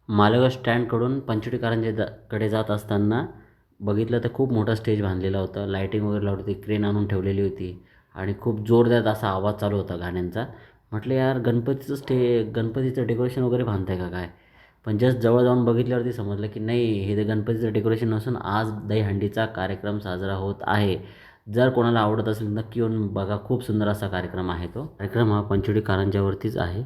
मालेगाव स्टँडकडून पंचवटी कडे जात असताना बघितलं तर खूप मोठा स्टेज बांधलेला होता. लाईटिंग वगैरे लावली होती, क्रेन आणून ठेवलेली होती आणि खूप जोरदार असा आवाज चालू होता गाण्यांचा. म्हटलं यार गणपतीचं डेकोरेशन वगैरे बांधताय का काय? पण जस्ट जवळ जाऊन बघितल्यावरती समजलं की नाही, हे तर गणपतीचं डेकोरेशन नसून आज दहीहंडीचा कार्यक्रम साजरा होत आहे. जर कोणाला आवडत असेल नक्की येऊन बघा. खूप सुंदर असा कार्यक्रम आहे तो. कार्यक्रम हा पंचवटी कारंज्यावरतीच आहे.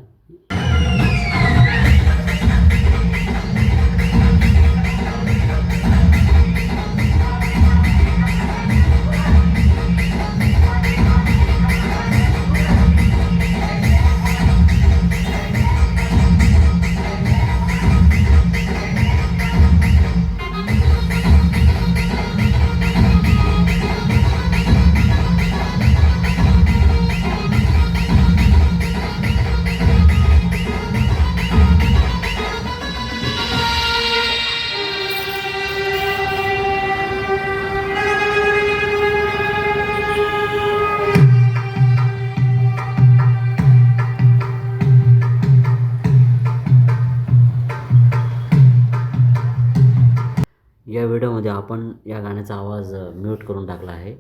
या व्हिडिओमध्ये आपण या गाण्याचा आवाज म्यूट करून टाकला आहे,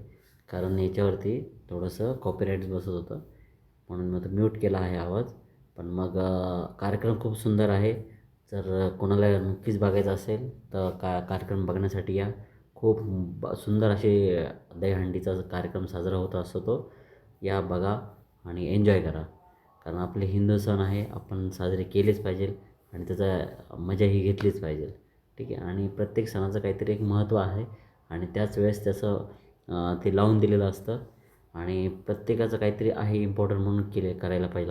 कारण याच्यावरती थोडंसं कॉपीराईट बसत होतं, म्हणून मग म्यूट केला आहे आवाज. पण मग कार्यक्रम खूप सुंदर आहे. जर कोणाला नक्कीच बघायचं असेल तर कार्यक्रम बघण्यासाठी या. खूप सुंदर असे दहीहंडीचा कार्यक्रम साजरा होत असतो तो. या बघा आणि एन्जॉय करा, कारण आपले हिंदू सण आहे, आपण साजरे केलेच पाहिजे आणि त्याचा मजाही घेतलीच पाहिजे. ठीक आहे. आणि प्रत्येक सणाचं काहीतरी एक महत्त्व आहे आणि त्याच वेळेस त्याचं ते लावून दिलेलं असतं आणि प्रत्येकाचं काहीतरी आहे इम्पॉर्टंट म्हणून करायला पाहिजे.